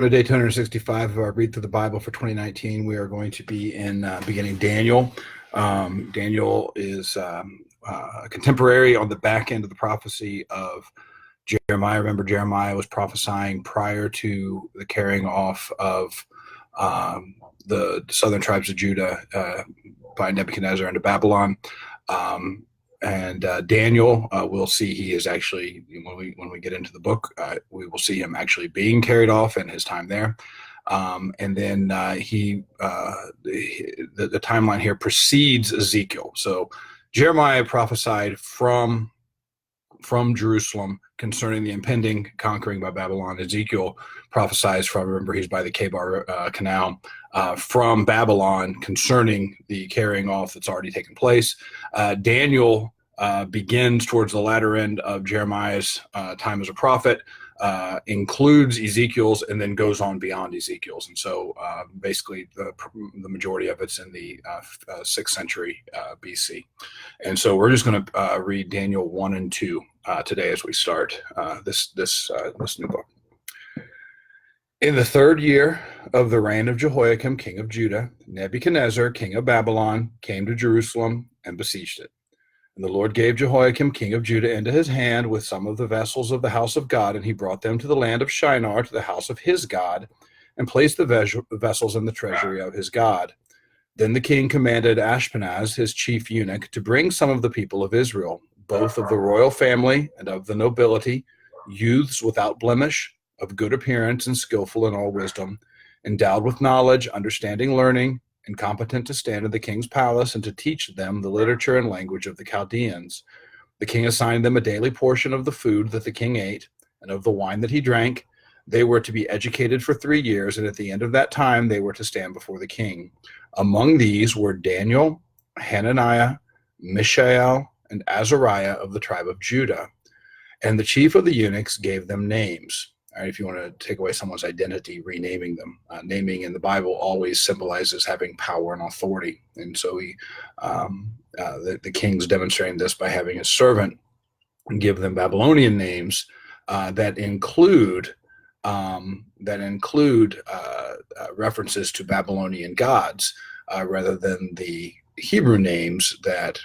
To day 265 of our Read Through the Bible for 2019. We are going to be in beginning Daniel. Daniel is a contemporary on the back end of the prophecy of Jeremiah. Remember, Jeremiah was prophesying prior to the carrying off of the southern tribes of Judah by Nebuchadnezzar into Babylon. And Daniel, we'll see he is actually, when we get into the book, we will see him actually being carried off and his time there. And then the timeline here precedes Ezekiel. So Jeremiah prophesied from Jerusalem concerning the impending conquering by Babylon. Ezekiel prophesies from, remember, he's by the Kebar Canal, from Babylon concerning the carrying off that's already taken place. Daniel begins towards the latter end of Jeremiah's time as a prophet, includes Ezekiel's, and then goes on beyond Ezekiel's. And so basically the majority of it's in the 6th century BC. And so we're just going to read Daniel 1 and 2 today as we start this new book. In the 3rd year of the reign of Jehoiakim, king of Judah, Nebuchadnezzar, king of Babylon, came to Jerusalem and besieged it. And the Lord gave Jehoiakim, king of Judah, into his hand with some of the vessels of the house of God, and he brought them to the land of Shinar, to the house of his God, and placed the vessels in the treasury of his God. Then the king commanded Ashpenaz, his chief eunuch, to bring some of the people of Israel, both of the royal family and of the nobility, youths without blemish, of good appearance and skillful in all wisdom, endowed with knowledge, understanding, learning, and competent to stand in the king's palace and to teach them the literature and language of the Chaldeans. The king assigned them a daily portion of the food that the king ate and of the wine that he drank. They were to be educated for 3 years, and at the end of that time they were to stand before the king. Among these were Daniel, Hananiah, Mishael, and Azariah of the tribe of Judah. And the chief of the eunuchs gave them names. All right, if you want to take away someone's identity, renaming them. Naming in the Bible always symbolizes having power and authority. And so the king's demonstrating this by having his servant give them Babylonian names that include references to Babylonian gods rather than the Hebrew names that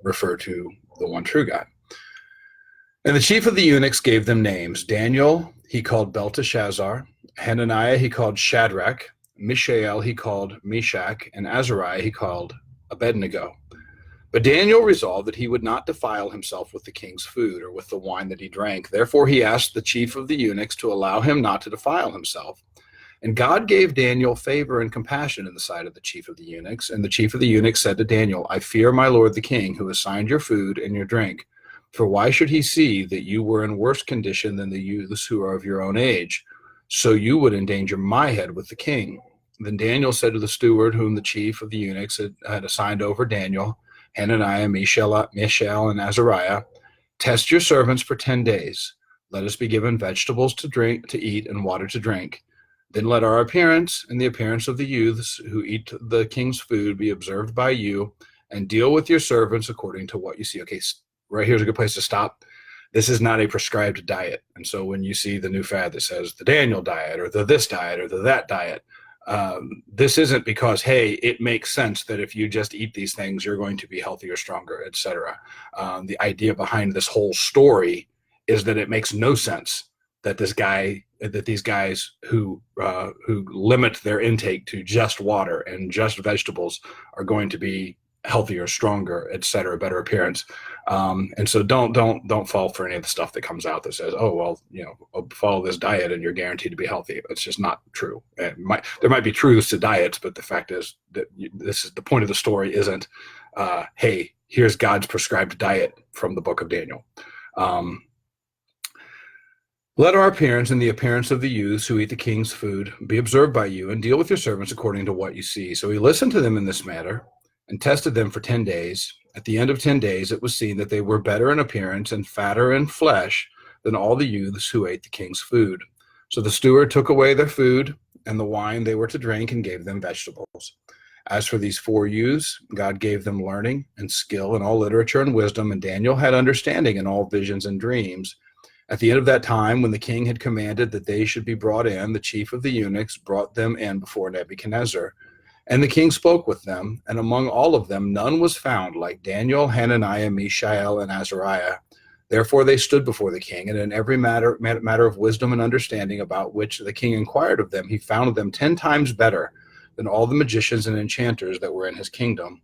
refer to the one true God. And the chief of the eunuchs gave them names. Daniel he called Belteshazzar, Hananiah he called Shadrach, Mishael he called Meshach, and Azariah he called Abednego. But Daniel resolved that he would not defile himself with the king's food or with the wine that he drank. Therefore he asked the chief of the eunuchs to allow him not to defile himself. And God gave Daniel favor and compassion in the sight of the chief of the eunuchs. And the chief of the eunuchs said to Daniel, I fear my lord the king, who assigned your food and your drink. For why should he see that you were in worse condition than the youths who are of your own age? So you would endanger my head with the king. Then Daniel said to the steward, whom the chief of the eunuchs had assigned over Daniel, Hananiah, Mishael, and Azariah, test your servants for 10 days. Let us be given vegetables to eat, and water to drink. Then let our appearance and the appearance of the youths who eat the king's food be observed by you, and deal with your servants according to what you see. Okay, right here's a good place to stop. This is not a prescribed diet. And so when you see the new fad that says the Daniel diet or the this diet or the that diet, this isn't because, hey, it makes sense that if you just eat these things, you're going to be healthier, stronger, etc. The idea behind this whole story is that it makes no sense that these guys who limit their intake to just water and just vegetables are going to be healthier, stronger, etc., better appearance. And so don't fall for any of the stuff that comes out that says, oh, well, follow this diet and you're guaranteed to be healthy. It's just not true. There might be truths to diets, but the fact is that this is the point of the story isn't, hey, here's God's prescribed diet from the book of Daniel. Let our appearance and the appearance of the youths who eat the king's food be observed by you, and deal with your servants according to what you see. So he listened to them in this matter and tested them for 10 days. At the end of 10 days, it was seen that they were better in appearance and fatter in flesh than all the youths who ate the king's food. So the steward took away their food and the wine they were to drink and gave them vegetables. As for these 4 youths, God gave them learning and skill in all literature and wisdom, and Daniel had understanding in all visions and dreams. At the end of that time, when the king had commanded that they should be brought in, the chief of the eunuchs brought them in before Nebuchadnezzar. And the king spoke with them, and among all of them none was found like Daniel, Hananiah, Mishael, and Azariah. Therefore they stood before the king, and in every matter of wisdom and understanding about which the king inquired of them, he found them 10 times better than all the magicians and enchanters that were in his kingdom.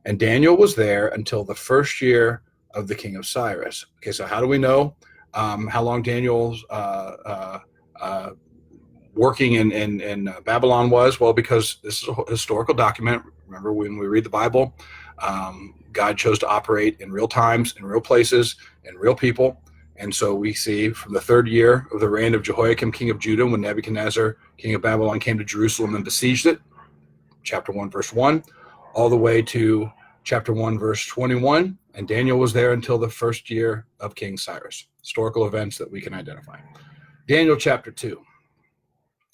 And Daniel was there until the first year of the king of Cyrus. Okay, so how do we know how long Daniel's working in Babylon was? Well, because this is a historical document. Remember, when we read the Bible, God chose to operate in real times, in real places, and real people. And so we see from the 3rd year of the reign of Jehoiakim, king of Judah, when Nebuchadnezzar, king of Babylon, came to Jerusalem and besieged it, chapter 1, verse 1, all the way to chapter 1, verse 21. And Daniel was there until the 1st year of King Cyrus. Historical events that we can identify. Daniel chapter 2.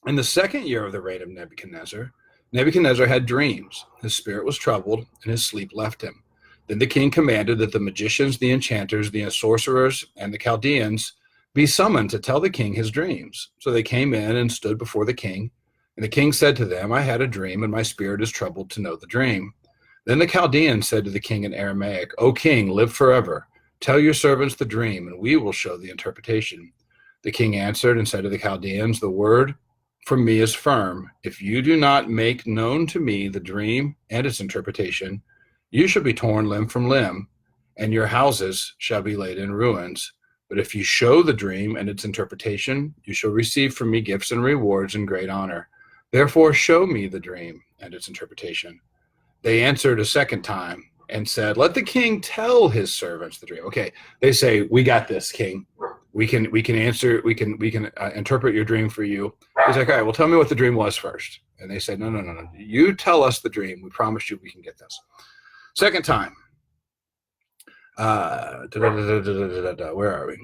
In the 2nd year of the reign of Nebuchadnezzar, Nebuchadnezzar had dreams. His spirit was troubled, and his sleep left him. Then the king commanded that the magicians, the enchanters, the sorcerers, and the Chaldeans be summoned to tell the king his dreams. So they came in and stood before the king. And the king said to them, I had a dream, and my spirit is troubled to know the dream. Then the Chaldeans said to the king in Aramaic, O king, live forever. Tell your servants the dream, and we will show the interpretation. The king answered and said to the Chaldeans, the word from me is firm. If you do not make known to me the dream and its interpretation, you shall be torn limb from limb, and your houses shall be laid in ruins. But if you show the dream and its interpretation, you shall receive from me gifts and rewards and great honor. Therefore show me the dream and its interpretation. They answered a second time and said, let the king tell his servants the dream. Okay, they say, we got this, king. We can interpret your dream for you. He's like, all right, well, tell me what the dream was first. And they said, no. You tell us the dream. We promise you we can get this. Second time. Where are we?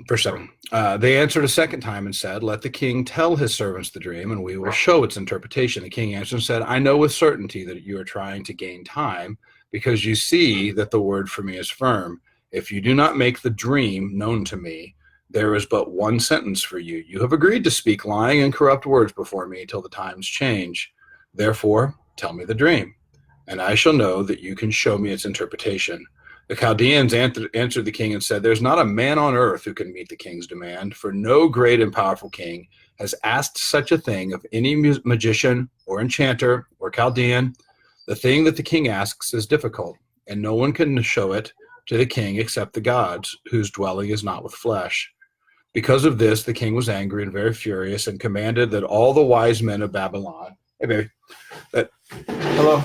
Verse 7. They answered a second time and said, let the king tell his servants the dream, and we will show its interpretation. The king answered and said, I know with certainty that you are trying to gain time, because you see that the word for me is firm. If you do not make the dream known to me, there is but one sentence for you. You have agreed to speak lying and corrupt words before me till the times change. Therefore, tell me the dream, and I shall know that you can show me its interpretation. The Chaldeans answered the king and said, there's not a man on earth who can meet the king's demand, for no great and powerful king has asked such a thing of any magician or enchanter or Chaldean. The thing that the king asks is difficult, and no one can show it to the king except the gods, whose dwelling is not with flesh. Because of this, the king was angry and very furious, and commanded that all the wise men of Babylon, hey baby, hello,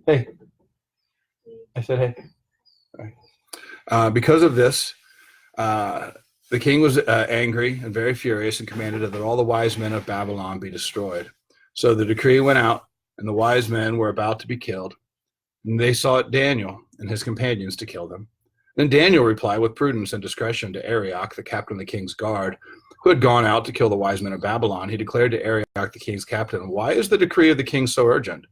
hey, I said hey. Because of this, the king was angry and very furious, and commanded that all the wise men of Babylon be destroyed. So the decree went out, and the wise men were about to be killed. And they sought Daniel and his companions to kill them. Then Daniel replied with prudence and discretion to Arioch, the captain of the king's guard, who had gone out to kill the wise men of Babylon. He declared to Arioch, the king's captain, why is the decree of the king so urgent?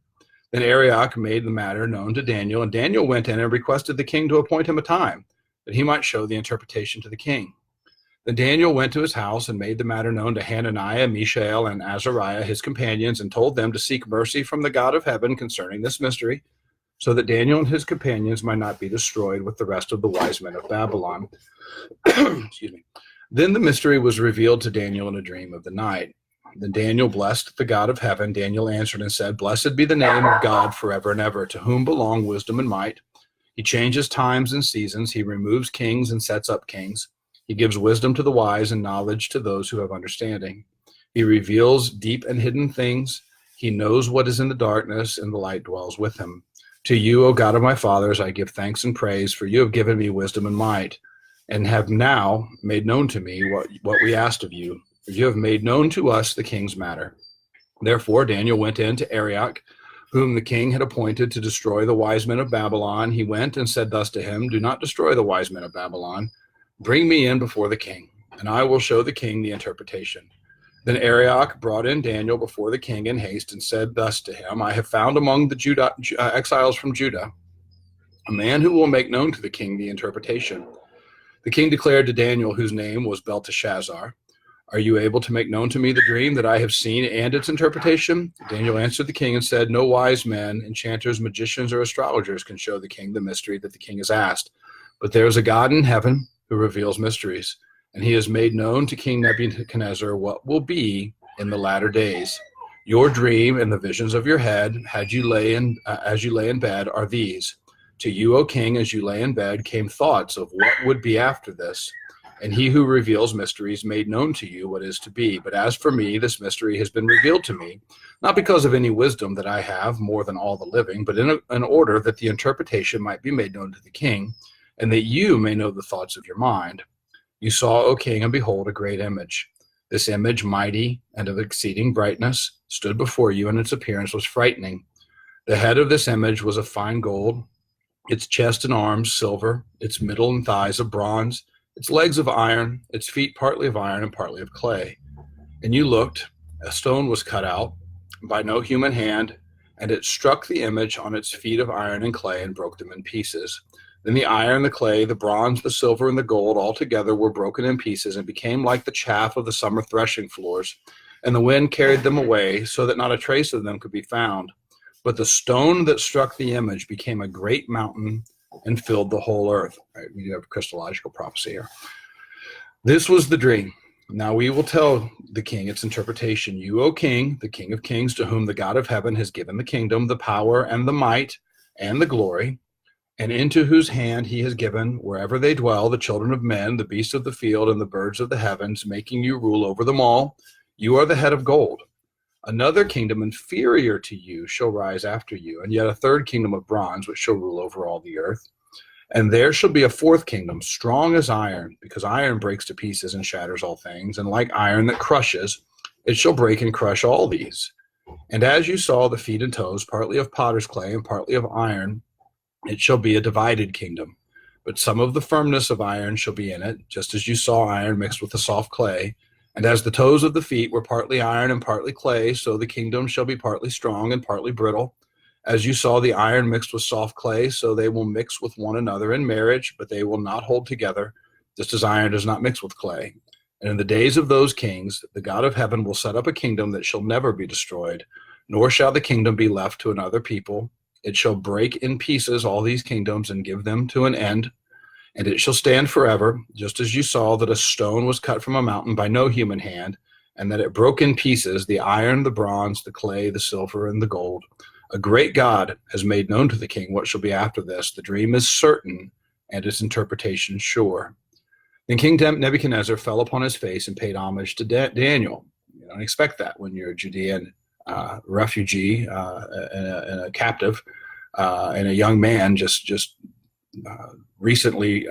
Then Arioch made the matter known to Daniel, and Daniel went in and requested the king to appoint him a time, that he might show the interpretation to the king. Then Daniel went to his house and made the matter known to Hananiah, Mishael, and Azariah, his companions, and told them to seek mercy from the God of heaven concerning this mystery, so that Daniel and his companions might not be destroyed with the rest of the wise men of Babylon. Excuse me. Then the mystery was revealed to Daniel in a dream of the night. Then Daniel blessed the God of heaven. Daniel answered and said, blessed be the name of God forever and ever, to whom belong wisdom and might. He changes times and seasons. He removes kings and sets up kings. He gives wisdom to the wise and knowledge to those who have understanding. He reveals deep and hidden things. He knows what is in the darkness, and the light dwells with him. To you, O God of my fathers, I give thanks and praise, for you have given me wisdom and might, and have now made known to me what we asked of you. For you have made known to us the king's matter. Therefore Daniel went in to Arioch, whom the king had appointed to destroy the wise men of Babylon. He went and said thus to him, do not destroy the wise men of Babylon. Bring me in before the king, and I will show the king the interpretation. Then Arioch brought in Daniel before the king in haste and said thus to him, I have found among the exiles from Judah a man who will make known to the king the interpretation. The king declared to Daniel, whose name was Belteshazzar, "Are you able to make known to me the dream that I have seen and its interpretation?" Daniel answered the king and said, "No wise men, enchanters, magicians, or astrologers can show the king the mystery that the king has asked. But there is a God in heaven who reveals mysteries, and he has made known to King Nebuchadnezzar what will be in the latter days. Your dream and the visions of your head, as you lay in bed, are these. To you, O king, as you lay in bed, came thoughts of what would be after this. And he who reveals mysteries made known to you what is to be. But as for me, this mystery has been revealed to me, not because of any wisdom that I have more than all the living, but in order that the interpretation might be made known to the king, and that you may know the thoughts of your mind. You saw, O king, and behold, a great image. This image, mighty and of exceeding brightness, stood before you, and its appearance was frightening. The head of this image was of fine gold, its chest and arms silver, its middle and thighs of bronze, its legs of iron, its feet partly of iron and partly of clay. And you looked, a stone was cut out by no human hand, and it struck the image on its feet of iron and clay and broke them in pieces. Then the iron, the clay, the bronze, the silver, and the gold all together were broken in pieces and became like the chaff of the summer threshing floors. And the wind carried them away so that not a trace of them could be found. But the stone that struck the image became a great mountain and filled the whole earth. Right, we have Christological prophecy here. This was the dream. Now we will tell the king its interpretation. You, O king, the king of kings, to whom the God of heaven has given the kingdom, the power, and the might, and the glory, and into whose hand he has given, wherever they dwell, the children of men, the beasts of the field, and the birds of the heavens, making you rule over them all. You are the head of gold. Another kingdom inferior to you shall rise after you, and yet a third kingdom of bronze, which shall rule over all the earth. And there shall be a fourth kingdom, strong as iron, because iron breaks to pieces and shatters all things, and like iron that crushes, it shall break and crush all these. And as you saw the feet and toes, partly of potter's clay and partly of iron, it shall be a divided kingdom. But some of the firmness of iron shall be in it, just as you saw iron mixed with the soft clay. And as the toes of the feet were partly iron and partly clay, so the kingdom shall be partly strong and partly brittle. As you saw the iron mixed with soft clay, so they will mix with one another in marriage, but they will not hold together, just as iron does not mix with clay. And in the days of those kings, the God of heaven will set up a kingdom that shall never be destroyed, nor shall the kingdom be left to another people. It shall break in pieces all these kingdoms and give them to an end. And it shall stand forever, just as you saw that a stone was cut from a mountain by no human hand, and that it broke in pieces the iron, the bronze, the clay, the silver, and the gold. A great God has made known to the king what shall be after this. The dream is certain, and its interpretation sure. Then King Nebuchadnezzar fell upon his face and paid homage to Daniel. You don't expect that when you're a Judean refugee and a captive, and a young man just recently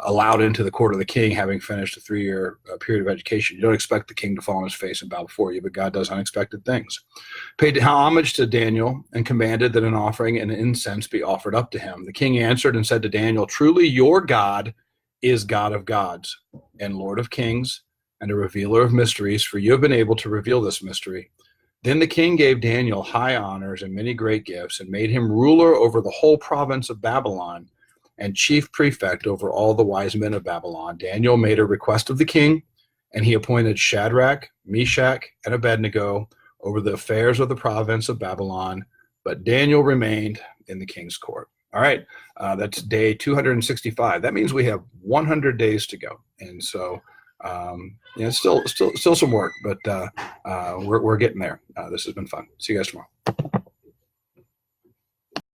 allowed into the court of the king, having finished a 3-year period of education. You don't expect the king to fall on his face and bow before you, but God does unexpected things. Paid homage to Daniel and commanded that an offering and incense be offered up to him. The king answered and said to Daniel, "Truly your God is God of gods and Lord of kings and a revealer of mysteries, for you have been able to reveal this mystery." Then the king gave Daniel high honors and many great gifts, and made him ruler over the whole province of Babylon and chief prefect over all the wise men of Babylon. Daniel made a request of the king, and he appointed Shadrach, Meshach, and Abednego over the affairs of the province of Babylon. But Daniel remained in the king's court. All right, that's day 265. That means we have 100 days to go, and so still some work, but we're getting there. This has been fun. See you guys tomorrow.